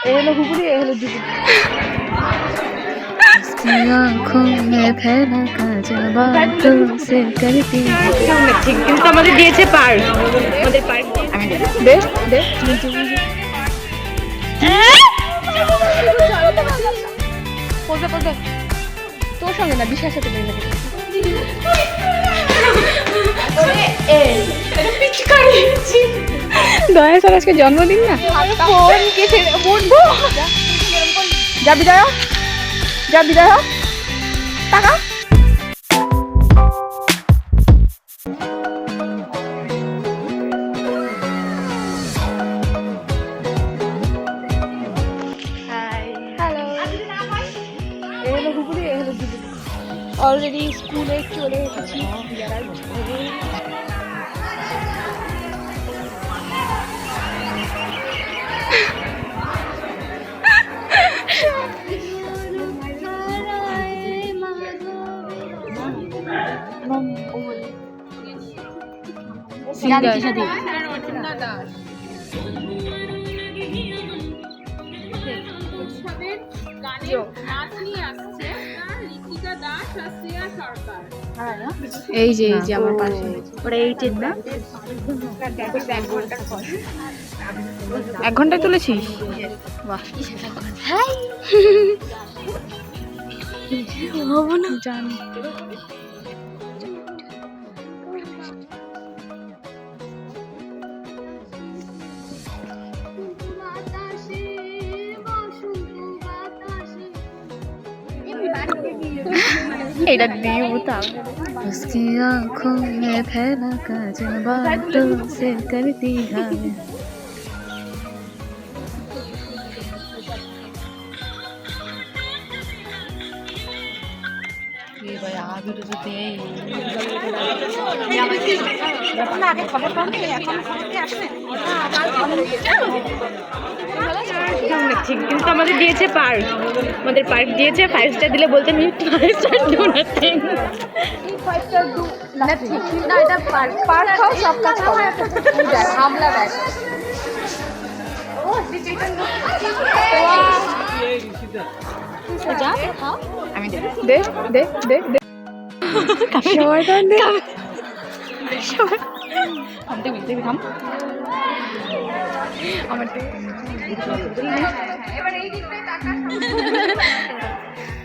এ হলো হুগুলি, এ হলো জুগুলি। কিন্তু আমাদের দিয়েছে পার্ক, আমাদের পার্ক দে দে। পড়বে পড়বে তোর সঙ্গে না, বিশার সাথে মেয়ে লাগে। দয়া স্যার আজকে জন্মদিন না, ফোন কেটে বলবো। যা বিদায় হ, যা বিদায় হ, টাকা। অলরেডি স্কুলে চলে এসেছি। এই যে এই যে আমার পাশে ওরা 8 না 1 ঘন্টায় তুলেছিস? বাহ, হবো না জানি। এটা দিয়ে উঠাও। उसकी आँखों में फैला काजल बातों से करती है। ये भाई आगे तो जो दे ना आगे खबर पाओ नहीं এখন খবরটি আসে ঠিক। কিন্তু আমাদের দিয়েছে পার্ক, আমাদের পার্ক দিয়েছে। 5 স্টার দিলে বলতেন 5 star do nothing. 5 star do nothing না, এটা পার্ক। পার্ক খাও সব কাজ করো। দেখ হামলা দেখ। ও ডিজিটাল যা খাও। আমি দে দে দে দে দে শয়তান দে। हम तो मिलते भी हम আমার এবার এই দিকে টাকা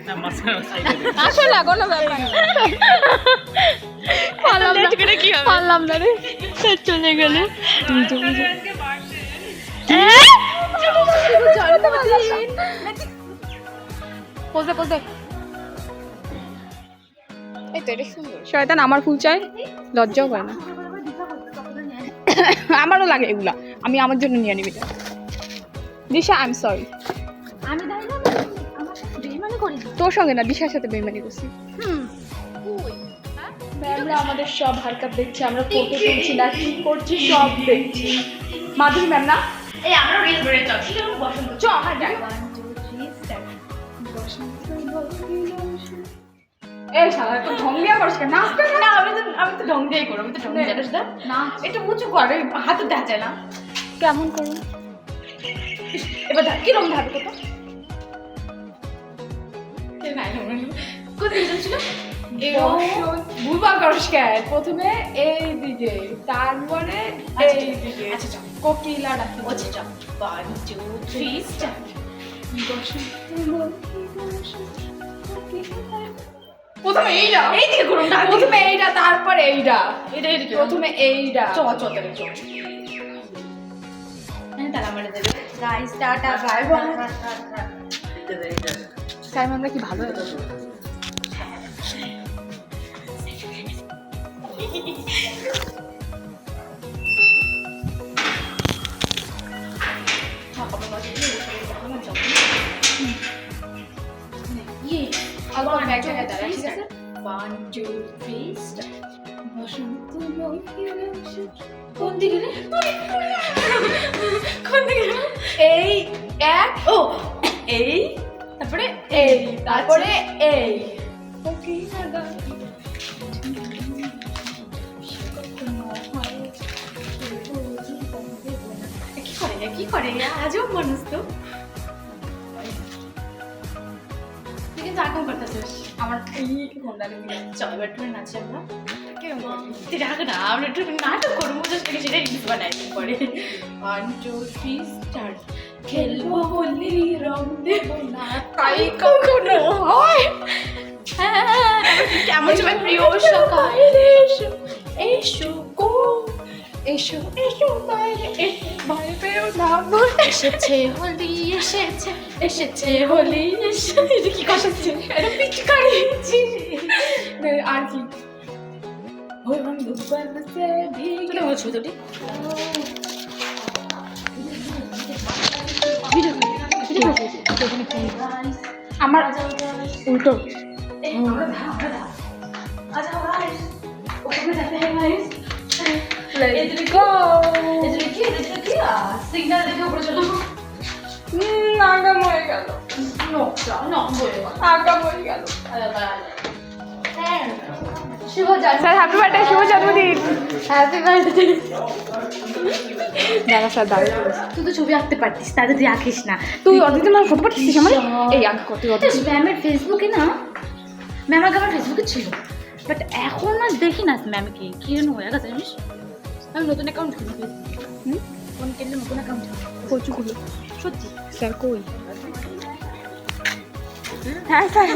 না মাসখানে সাইডে আসো লাগো না ব্যাপার। পারলাম না করে কি হবে, পারলাম না রে, চলে গেলে বুঝো বুঝো। জানতে পারলাম পোজে পোজে। এই তো এটা সুন্দর। শয়তান আমার ফুল চাই, লজ্জাও হয় না। আমারও লাগে এগুলা, আমি আমার জন্য নিয়ে নিবি। দিশা আই এম সরি, আমি বেইমানি করি তোর সঙ্গে না, দিশার সাথে বেইমানি করছি। ম্যামরা আমাদের সব হারকাত দেখছে, আমরা ফটো তুলছি না কি করছি সব দেখছি। মাধুরী ম্যাম না, এই আমরা রিলস করে চল ঠিক আছে। বসন্ত চ হ্যাঁ যাই 1 2 3 স্টার্ট। বসন্ত এই শালা তো ঢং দিয়া করছ কেন? নাচতে না, আমি তো ঢং দিয়েই করব। আমি তো ঢং দিয়ে জানিস না, না একটু উঁচু করে হাতে দেখা যায় না কেমন করব। এবার দেখ কি রকম ধাবে কত এই নাই কত দিন ছিল এই ভুলবা করছ কেন? প্রথমে এই দিকে, তারপরে এই দিকে। আচ্ছা চল কোকিলা ডাকি। আচ্ছা চল 1 2 3 স্টার্ট। প্রথমে এইটা, এই দিকে করুন না, প্রথমে এইটা তারপরে এইটা, এটা এদিকে প্রথমে এইটা। চল চল তাহলে চল। হ্যাঁ তাহলে আমরা দেব গাইস টাটা বাই বাই। সাইমনরা কি ভালো হলো। আবার ব্যাক জায়গায় দাঁড়া ঠিক আছে। 1 2 3 স্টার্ট। বসন্ত কোন দিকে রে? কোন দিকে? এই এক ও এই তারপরে এই তারপরে এই। ওকে দাদা কি করে আজও মানুষ তো আমার এই ফোনটা চল এবার একটু নাচি আমরা তুই রাখ না আমরা একটু নাটক করবো সেটা রিলস বানাই পরে 1 2 3 স্টার্ট খেলবো হোলি রং দেব না তাই কখনো হয় কেমন সময় প্রিয় সকাল এসো এসো গো এসো এসো বাইরে বাইরে পেও না এসেছে হোলি এসেছে এসেছে হোলি এসেছে এটা কি কষাচ্ছে এটা পিচকারি আর কি আমার উল্টো আগাম হয়ে গেল আগাম হয়ে গেল শুভ জন্মদিন স্যার হ্যাপি বার্থডে শুভ জন্মদিন হ্যাপি বার্থডে দাদা স্যার দাদা তুই তো ছবি আঁকতে পারতিস তাদের তুই আঁকিস না তুই অদিতি আমার ফটো পাঠিয়েছিস আমার এই আঁক কত ম্যামের ফেসবুকে না ম্যাম আগে আমার ফেসবুকে ছিল বাট এখন না দেখি না ম্যামকে কি জন্য হয়ে গেছে জানিস আমি নতুন অ্যাকাউন্ট খুলি ফোন কিনলে নতুন অ্যাকাউন্ট প্রচুরগুলো সত্যি স্যার কই হ্যাঁ স্যার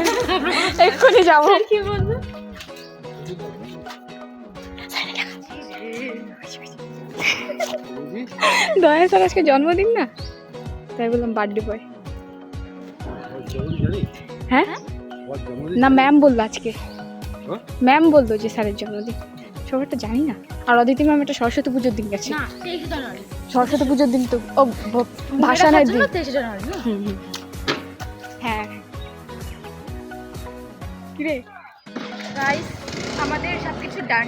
এক্ষুনি যাবো কি বলবো দয়া স্যার আজকে জন্মদিন না তাই বললাম বার্থডে বয় হ্যাঁ না ম্যাম বললো আজকে ম্যাম বললো যে স্যারের জন্মদিন সবারটা জানি না আর অদিতি ম্যাম এটা সরস্বতী পুজোর দিন গেছে সরস্বতী পুজোর দিন তো ও ভাসানের দিন হ্যাঁ কিরে গাইস আমাদের সব কিছু ডান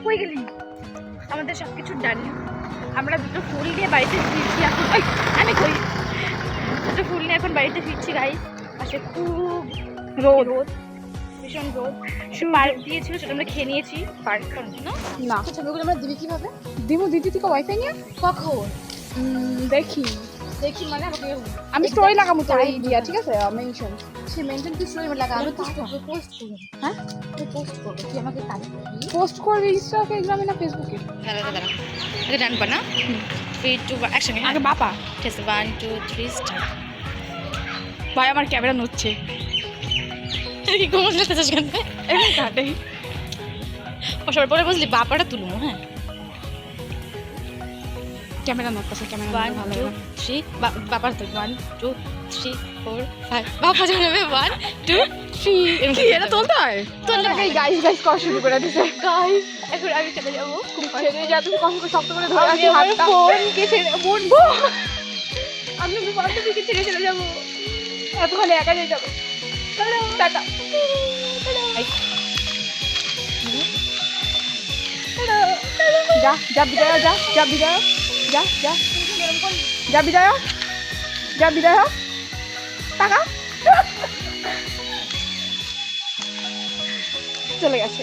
হয়ে গেলি আমাদের সব কিছু ডান আমরা দুটো ফুল নিয়ে বাড়িতে ফিরছি এখন আমি কই দুটো ফুল নিয়ে এখন বাড়িতে ফিরছি গাইস পাশে খুব রোদ ভীষণ রোদ সে পার্ক দিয়েছিল সেটা আমরা খেয়ে নিয়েছি পার্ক না ছবিগুলো আমরা দিবি কিভাবে দিব দিদি থেকে ওয়াইফাই নিয়ে কখন দেখি দেখি মানে আমাকে আমি স্টোরি লাগাবো তো এই দিয়া ঠিক আছে মেনশন সে মেনশন কি স্টোরি লাগা আমি পোস্ট করব হ্যাঁ তুই পোস্ট করব তুই আমাকে তারিখ পোস্ট করবি ইনস্টাগ্রামে না ফেসবুকে দাঁড়া আগে ডান পানা 3 2 অ্যাকশন আগে বাপা ঠিক আছে 1 2 3 স্টার্ট ভাই আমার ক্যামেরা নড়ছে কি কোন মজা লাগতেছে কেন এই কাটাই ওসব পরে বুঝলি বাপাটা তুলবো হ্যাঁ ক্যামেরা নড়তেছে ক্যামেরা ভালো 3 বাপার তো 1 2 3 4 5 বাপা যাবে 1 2 3 কি এটা তুলতে হয় তুললে গাইস গাইস করা শুরু করে দিছে গাইস এখন আমি চলে যাব ছেড়ে যা তুমি কষ্ট করে শক্ত করে ধরে আছি হাতটা ফোন কে ছেড়ে বলবো আমি ফোনটা দিকে ছেড়ে চলে যাব এতক্ষণ একা যেতে যাব টাটা যা যা বিদায় যা যা বিদায় যা যা যা বিদায় যা বিদায় টাকা চলে গেছে